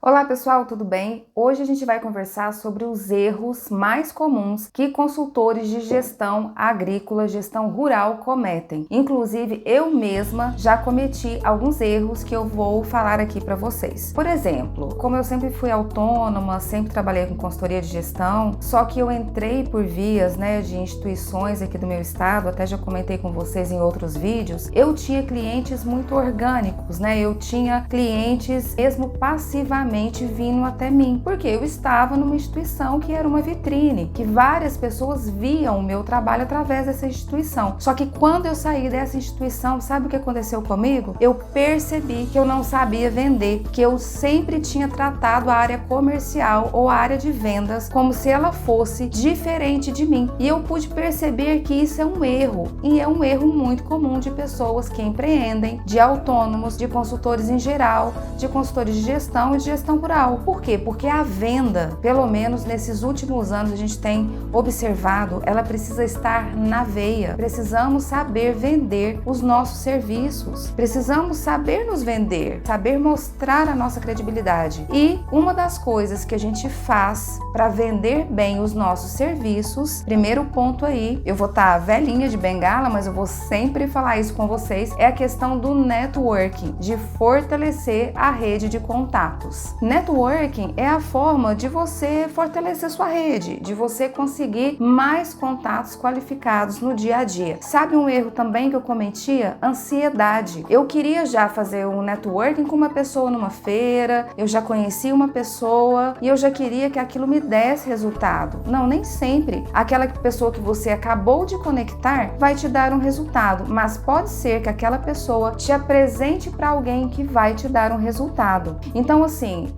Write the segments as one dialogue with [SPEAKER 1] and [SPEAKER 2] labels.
[SPEAKER 1] Olá pessoal, tudo bem? Hoje a gente vai conversar sobre os erros mais comuns que consultores de gestão agrícola, gestão rural cometem. Inclusive eu mesma já cometi alguns erros que eu vou falar aqui para vocês. Por exemplo, como eu sempre fui autônoma, sempre trabalhei com consultoria de gestão, só que eu entrei por vias, de instituições aqui do meu estado, até já comentei com vocês em outros vídeos, eu tinha clientes muito orgânicos, eu tinha clientes mesmo passivamente vindo até mim, porque eu estava numa instituição que era uma vitrine, que várias pessoas viam o meu trabalho através dessa instituição. Só que quando eu saí dessa instituição, sabe o que aconteceu comigo? Eu percebi que eu não sabia vender, que eu sempre tinha tratado a área comercial ou a área de vendas como se ela fosse diferente de mim. E eu pude perceber que isso é um erro, e é um erro muito comum de pessoas que empreendem, de autônomos, de consultores em geral, de consultores de gestão e de gestão rural. Por quê? Porque a venda, pelo menos nesses últimos anos a gente tem observado, ela precisa estar na veia. Precisamos saber vender os nossos serviços. Precisamos saber nos vender, saber mostrar a nossa credibilidade. E uma das coisas que a gente faz para vender bem os nossos serviços, primeiro ponto aí, eu vou estar velhinha de bengala, mas eu vou sempre falar isso com vocês, é a questão do networking, de fortalecer a rede de contatos. Networking é a forma de você fortalecer sua rede, de você conseguir mais contatos qualificados no dia a dia. Sabe um erro também que eu cometia? Ansiedade. Eu queria já fazer um networking com uma pessoa numa feira, eu já conhecia uma pessoa e eu já queria que aquilo me desse resultado. Não, nem sempre aquela pessoa que você acabou de conectar vai te dar um resultado, mas pode ser que aquela pessoa te apresente para alguém que vai te dar um resultado. Então, assim,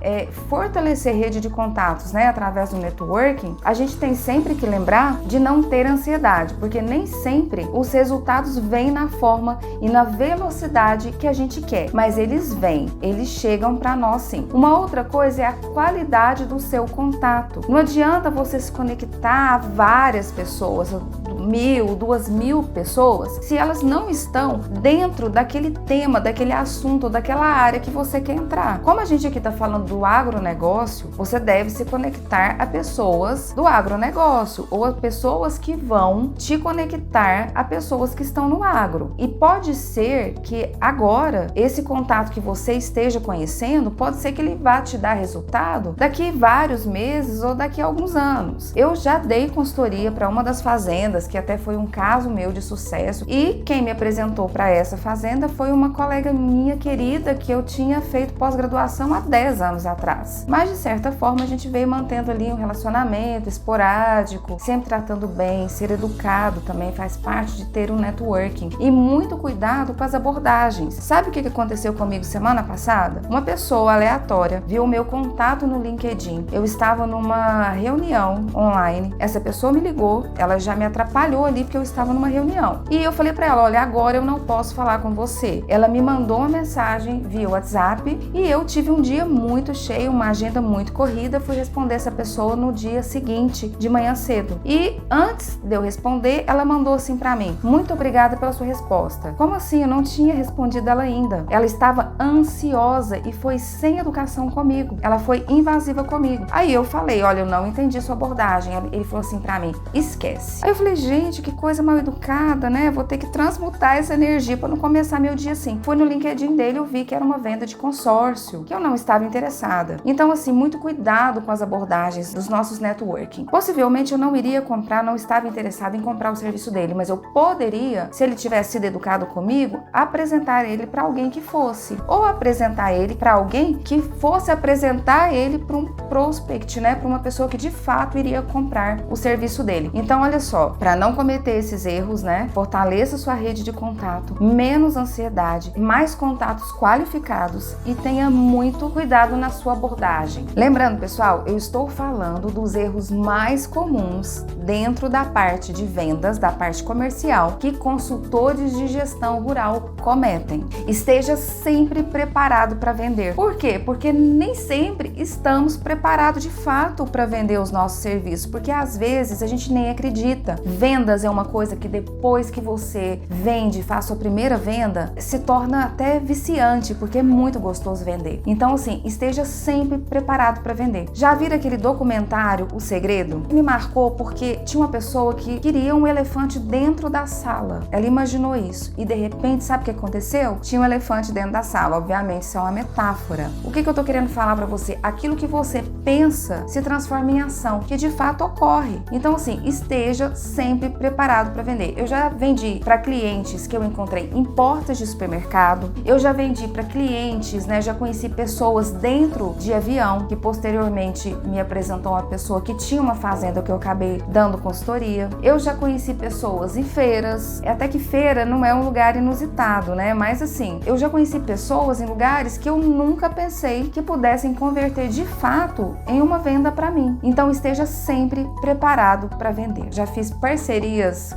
[SPEAKER 1] fortalecer rede de contatos, através do networking, a gente tem sempre que lembrar de não ter ansiedade, porque nem sempre os resultados vêm na forma e na velocidade que a gente quer, mas eles vêm, eles chegam para nós sim. Uma outra coisa é a qualidade do seu contato. Não adianta você se conectar a várias pessoas, 1.000, 2.000 pessoas, se elas não estão dentro daquele tema, daquele assunto, daquela área que você quer entrar. Como a gente aqui está falando do agronegócio, você deve se conectar a pessoas do agronegócio ou a pessoas que vão te conectar a pessoas que estão no agro. E pode ser que agora, esse contato que você esteja conhecendo, pode ser que ele vá te dar resultado daqui vários meses ou daqui a alguns anos. Eu já dei consultoria para uma das fazendas, que até foi um caso meu de sucesso, e quem me apresentou para essa fazenda foi uma colega minha querida que eu tinha feito pós-graduação há 10 anos atrás. Mas de certa forma a gente veio mantendo ali um relacionamento esporádico, sempre tratando bem, ser educado também faz parte de ter um networking. E muito cuidado com as abordagens. Sabe o que aconteceu comigo semana passada? Uma pessoa aleatória viu o meu contato no LinkedIn. Eu estava numa reunião online, essa pessoa me ligou, ela já me atrapalhou ali porque eu estava numa reunião. E eu falei para ela, olha, agora eu não posso falar com você. Ela me mandou uma mensagem via WhatsApp e eu tive um dia muito cheio, uma agenda muito corrida, fui responder essa pessoa no dia seguinte, de manhã cedo. E antes de eu responder, ela mandou assim para mim, muito obrigada pela sua resposta. Como assim? Eu não tinha respondido ela ainda. Ela estava ansiosa e foi sem educação comigo. Ela foi invasiva comigo. Aí eu falei, olha, eu não entendi sua abordagem. Ele falou assim para mim, esquece. Aí eu falei, gente, que coisa mal educada, Vou ter que transmutar essa energia para não começar meu dia assim. Fui no LinkedIn dele, eu vi que era uma venda de consórcio, que eu não estava interessada. Então, assim, muito cuidado com as abordagens dos nossos networking. Possivelmente eu não iria comprar, não estava interessada em comprar o serviço dele, mas eu poderia, se ele tivesse sido educado comigo, apresentar ele para alguém que fosse. Ou apresentar ele para alguém que fosse apresentar ele para um prospect, para uma pessoa que de fato iria comprar o serviço dele. Então, olha só, para não cometer esses erros, fortaleça sua rede de contato, menos ansiedade, mais contatos qualificados e tenha muito cuidado na sua abordagem. Lembrando, pessoal, eu estou falando dos erros mais comuns dentro da parte de vendas, da parte comercial, que consultores de gestão rural cometem. Esteja sempre preparado para vender. Por quê? Porque nem sempre estamos preparados de fato para vender os nossos serviços, porque às vezes a gente nem acredita. Vendas é uma coisa que depois que você vende, faz sua primeira venda, se torna até viciante, porque é muito gostoso vender. Então, assim, esteja sempre preparado para vender. Já viram aquele documentário O Segredo? Me marcou porque tinha uma pessoa que queria um elefante dentro da sala. Ela imaginou isso e de repente, sabe o que aconteceu? Tinha um elefante dentro da sala. Obviamente, isso é uma metáfora. O que eu tô querendo falar para você? Aquilo que você pensa se transforma em ação, que de fato ocorre. Então, assim, esteja sempre preparado para vender. Eu já vendi para clientes que eu encontrei em portas de supermercado. Eu já vendi para clientes, né? Já conheci pessoas dentro de avião que posteriormente me apresentou uma pessoa que tinha uma fazenda que eu acabei dando consultoria. Eu já conheci pessoas em feiras. Até que feira não é um lugar inusitado, né? Mas assim, eu já conheci pessoas em lugares que eu nunca pensei que pudessem converter de fato em uma venda para mim. Então esteja sempre preparado para vender. Já fiz parcerias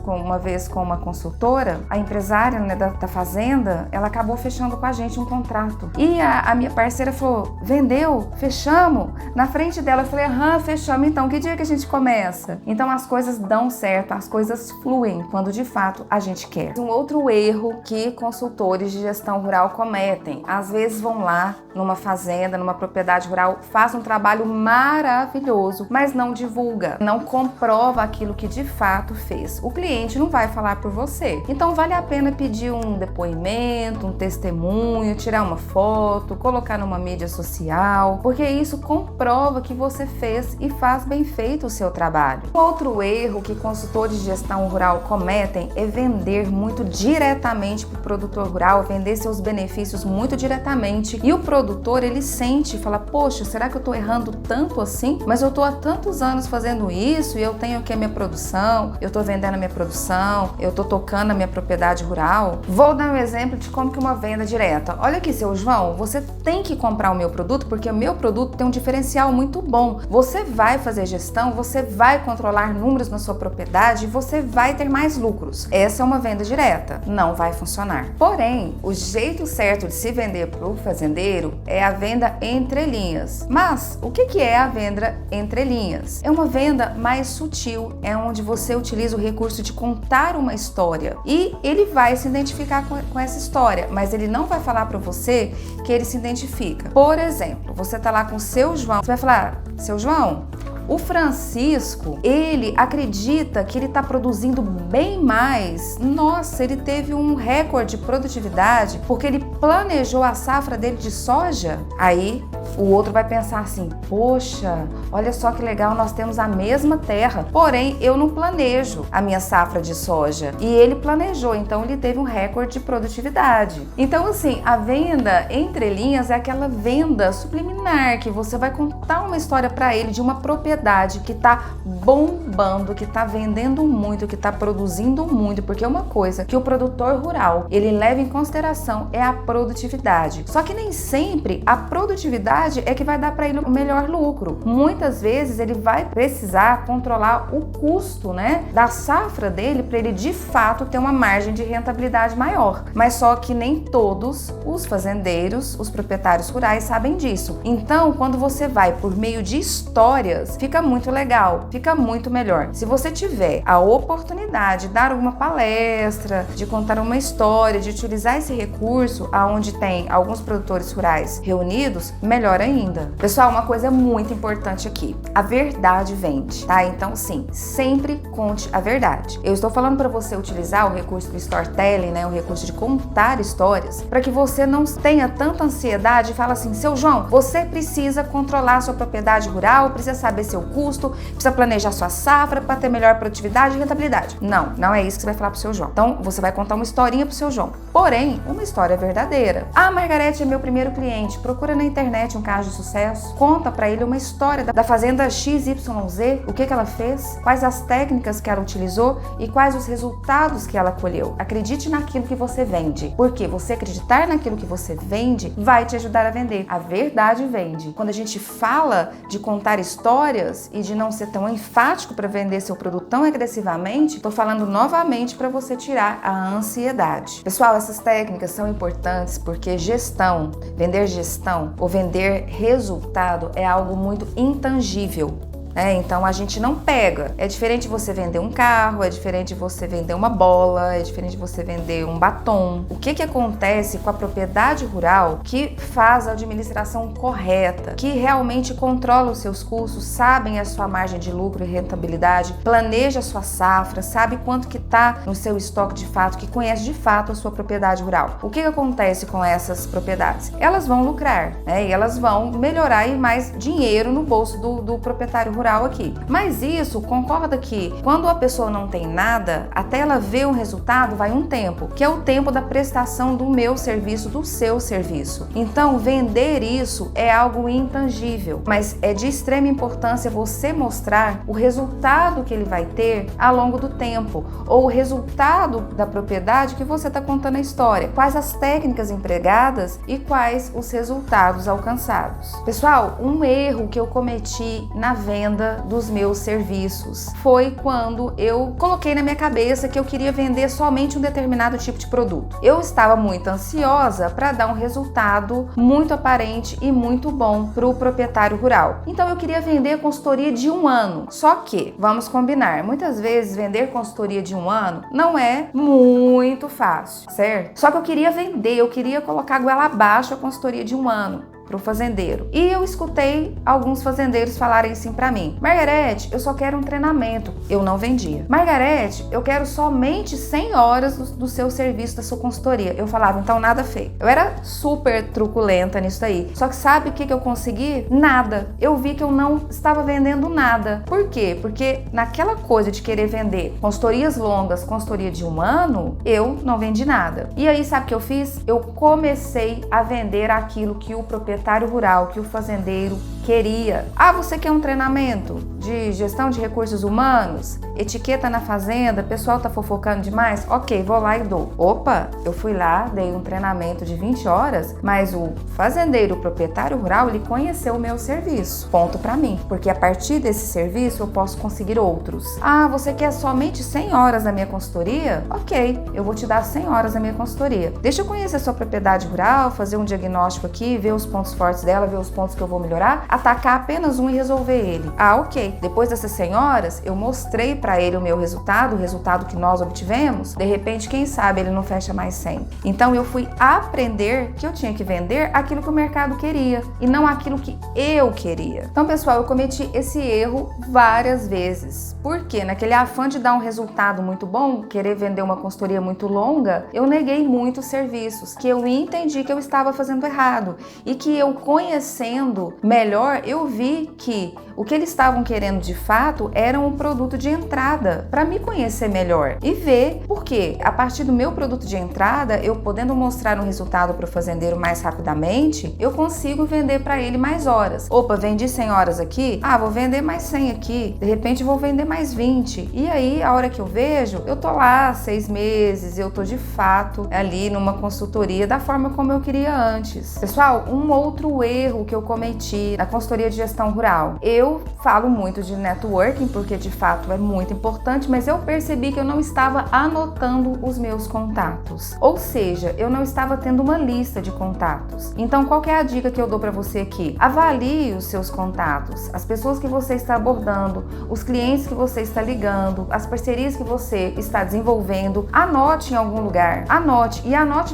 [SPEAKER 1] uma vez com uma consultora, a empresária, né, da fazenda, ela acabou fechando com a gente um contrato. E a minha parceira falou: vendeu? Fechamos? Na frente dela eu falei: aham, fechamos, então que dia que a gente começa? Então as coisas dão certo, as coisas fluem quando de fato a gente quer. Um outro erro que consultores de gestão rural cometem, às vezes vão lá numa fazenda, numa propriedade rural, faz um trabalho maravilhoso, mas não divulga, não comprova aquilo que de fato fez. O cliente não vai falar por você. Então vale a pena pedir um depoimento, um testemunho, tirar uma foto, colocar numa mídia social, porque isso comprova que você fez e faz bem feito o seu trabalho. Outro erro que consultores de gestão rural cometem é vender muito diretamente para o produtor rural, vender seus benefícios muito diretamente, e o produtor ele sente, fala: poxa, será que eu estou errando tanto assim? Mas eu estou há tantos anos fazendo isso e eu tenho aqui a minha produção, eu estou vendendo a minha produção, eu estou tocando a minha propriedade rural. Vou dar um exemplo de como que uma venda direta. Olha aqui, seu João, você tem que comprar o meu produto porque o meu produto tem um diferencial muito bom. Você vai fazer gestão, você vai controlar números na sua propriedade e você vai ter mais lucros. Essa é uma venda direta. Não vai funcionar. Porém, o jeito certo de se vender para o fazendeiro é a venda entre linhas. Mas o que é a venda entre linhas? É uma venda mais sutil, é onde você utiliza o recurso de contar uma história e ele vai se identificar com essa história, mas ele não vai falar para você que ele se identifica. Por exemplo, você tá lá com o seu João, você vai falar: seu João, o Francisco, ele acredita que ele está produzindo bem mais. Nossa, ele teve um recorde de produtividade porque ele planejou a safra dele de soja. Aí o outro vai pensar assim: poxa, olha só que legal, nós temos a mesma terra, porém eu não planejo a minha safra de soja. E ele planejou, então ele teve um recorde de produtividade. Então assim, a venda entre linhas é aquela venda subliminar que você vai contar uma história para ele de uma propriedade que está bombando, que está vendendo muito, que está produzindo muito, porque uma coisa que o produtor rural ele leva em consideração é a produtividade. Só que nem sempre a produtividade é que vai dar para ele o melhor lucro. Muitas vezes ele vai precisar controlar o custo, né, da safra dele para ele de fato ter uma margem de rentabilidade maior. Mas só que nem todos os fazendeiros, os proprietários rurais sabem disso. Então, quando você vai por meio de histórias, fica muito legal, fica muito melhor. Se você tiver a oportunidade de dar uma palestra, de contar uma história, de utilizar esse recurso aonde tem alguns produtores rurais reunidos, melhor ainda. Pessoal, uma coisa muito importante aqui: a verdade vende, tá? Então sim, sempre conte a verdade. Eu estou falando para você utilizar o recurso do storytelling, né, o recurso de contar histórias, para que você não tenha tanta ansiedade e fala assim: seu João, você precisa controlar a sua propriedade rural, precisa saber seu custo, precisa planejar sua safra para ter melhor produtividade e rentabilidade. Não, não é isso que você vai falar pro seu João. Então, você vai contar uma historinha pro seu João. Porém, uma história verdadeira. A Margarete é meu primeiro cliente. Procura na internet um caso de sucesso. Conta para ele uma história da fazenda XYZ, o que ela fez, quais as técnicas que ela utilizou e quais os resultados que ela colheu. Acredite naquilo que você vende. Porque você acreditar naquilo que você vende vai te ajudar a vender. A verdade vende. Quando a gente fala de contar histórias e de não ser tão enfático para vender seu produto tão agressivamente, estou falando novamente para você tirar a ansiedade. Pessoal, essas técnicas são importantes porque gestão, vender gestão ou vender resultado é algo muito intangível. Então a gente não pega. É diferente você vender um carro, é diferente você vender uma bola, é diferente você vender um batom. O que acontece com a propriedade rural que faz a administração correta, que realmente controla os seus custos, sabem a sua margem de lucro e rentabilidade, planeja a sua safra, sabe quanto que está no seu estoque de fato, que conhece de fato a sua propriedade rural. O que acontece com essas propriedades? Elas vão lucrar, e elas vão melhorar e mais dinheiro no bolso do proprietário rural aqui. Mas isso, concorda que quando a pessoa não tem nada, até ela ver um resultado vai um tempo, que é o tempo da prestação do meu serviço, do seu serviço. Então, vender isso é algo intangível, mas é de extrema importância você mostrar o resultado que ele vai ter ao longo do tempo, ou o resultado da propriedade que você está contando a história, quais as técnicas empregadas e quais os resultados alcançados. Pessoal, um erro que eu cometi na venda dos meus serviços foi quando eu coloquei na minha cabeça que eu queria vender somente um determinado tipo de produto. Eu estava muito ansiosa para dar um resultado muito aparente e muito bom para o proprietário rural. Então eu queria vender a consultoria de 1 ano. Só que, vamos combinar, muitas vezes vender consultoria de 1 ano não é muito fácil, certo? Só que eu queria vender, eu queria colocar goela abaixo a consultoria de 1 ano para o fazendeiro. E eu escutei alguns fazendeiros falarem assim para mim: Margarete, eu só quero um treinamento. Eu não vendia. Margarete, eu quero somente 100 horas do seu serviço, da sua consultoria. Eu falava, então nada feito. Eu era super truculenta nisso aí. Só que sabe o que eu consegui? Nada. Eu vi que eu não estava vendendo nada. Por quê? Porque naquela coisa de querer vender consultorias longas, consultoria de 1 ano, eu não vendi nada. E aí, sabe o que eu fiz? Eu comecei a vender aquilo que o proprietário rural, que o fazendeiro queria. Ah, você quer um treinamento de gestão de recursos humanos? Etiqueta na fazenda? O pessoal tá fofocando demais? Ok, vou lá e dou. Opa, eu fui lá, dei um treinamento de 20 horas, mas o fazendeiro, o proprietário rural, ele conheceu o meu serviço. Ponto pra mim, porque a partir desse serviço eu posso conseguir outros. Ah, você quer somente 100 horas na minha consultoria? Ok, eu vou te dar 100 horas na minha consultoria. Deixa eu conhecer a sua propriedade rural, fazer um diagnóstico aqui, ver os pontos fortes dela, ver os pontos que eu vou melhorar, atacar apenas um e resolver ele. Ah, ok. Depois dessas 100 horas, eu mostrei para ele o meu resultado, o resultado que nós obtivemos. De repente, quem sabe ele não fecha mais 100. Então, eu fui aprender que eu tinha que vender aquilo que o mercado queria e não aquilo que eu queria. Então, pessoal, eu cometi esse erro várias vezes. Por quê? Naquele afã de dar um resultado muito bom, querer vender uma consultoria muito longa, eu neguei muitos serviços que eu entendi que eu estava fazendo errado e que eu, conhecendo melhor, eu vi que o que eles estavam querendo de fato era um produto de entrada para me conhecer melhor e ver porque a partir do meu produto de entrada, eu podendo mostrar um resultado para o fazendeiro mais rapidamente, eu consigo vender para ele mais horas. Opa, vendi 100 horas aqui, vou vender mais 100 aqui, de repente vou vender mais 20 e aí a hora que eu vejo, eu tô lá 6 meses, eu tô de fato ali numa consultoria da forma como eu queria antes. Pessoal, um outro erro que eu cometi na consultoria de gestão rural, eu falo muito de networking porque de fato é muito importante, mas eu percebi que eu não estava anotando os meus contatos, ou seja, eu não estava tendo uma lista de contatos. Então, qual que é a dica que eu dou para você aqui? Avalie os seus contatos, as pessoas que você está abordando, os clientes que você está ligando, as parcerias que você está desenvolvendo, anote em algum lugar, anote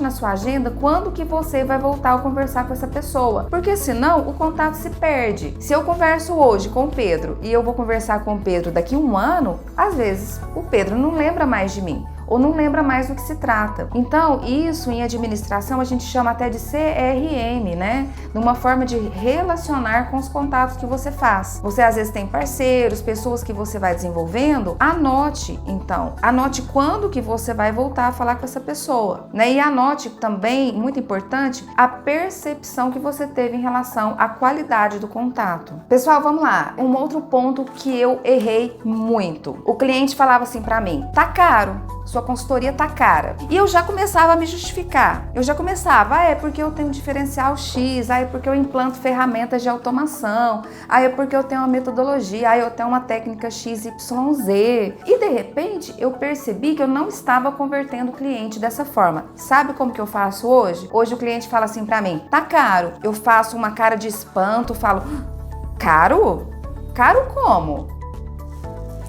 [SPEAKER 1] na sua agenda quando que você vai voltar a conversar com essa pessoa, porque senão o contato se perde. Se eu converso hoje com o Pedro e eu vou conversar com o Pedro daqui a 1 ano, às vezes o Pedro não lembra mais de mim ou não lembra mais do que se trata. Então, isso em administração a gente chama até de CRM, né? Numa forma de relacionar com os contatos que você faz. Você às vezes tem parceiros, pessoas que você vai desenvolvendo, anote então. Anote quando que você vai voltar a falar com essa pessoa, né? E anote também, muito importante, a percepção que você teve em relação à qualidade do contato. Pessoal, vamos lá. Um outro ponto que eu errei muito. O cliente falava assim pra mim: tá caro. Sua consultoria tá cara. E eu já começava a me justificar. É porque eu tenho um diferencial X, é porque eu implanto ferramentas de automação, é porque eu tenho uma metodologia, eu tenho uma técnica XYZ. E de repente eu percebi que eu não estava convertendo o cliente dessa forma. Sabe como que eu faço hoje? Hoje o cliente fala assim pra mim: tá caro. Eu faço uma cara de espanto, falo: caro? Caro como?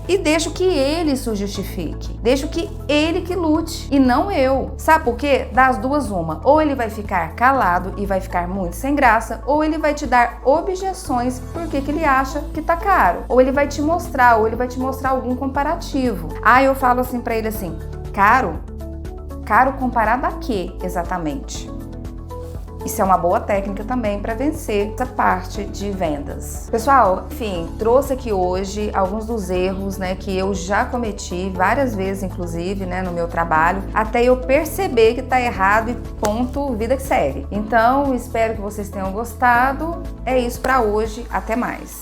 [SPEAKER 1] E deixo que ele se justifique. Deixo que ele que lute e não eu. Sabe por quê? Das duas uma. Ou ele vai ficar calado e vai ficar muito sem graça, ou ele vai te dar objeções porque que ele acha que tá caro. Ou ele vai te mostrar algum comparativo. Aí eu falo assim pra ele assim: caro? Caro comparado a quê exatamente? Isso é uma boa técnica também para vencer essa parte de vendas. Pessoal, enfim, trouxe aqui hoje alguns dos erros, né, que eu já cometi várias vezes, inclusive, né, no meu trabalho, até eu perceber que tá errado e ponto, vida que segue. Então, espero que vocês tenham gostado. É isso para hoje. Até mais.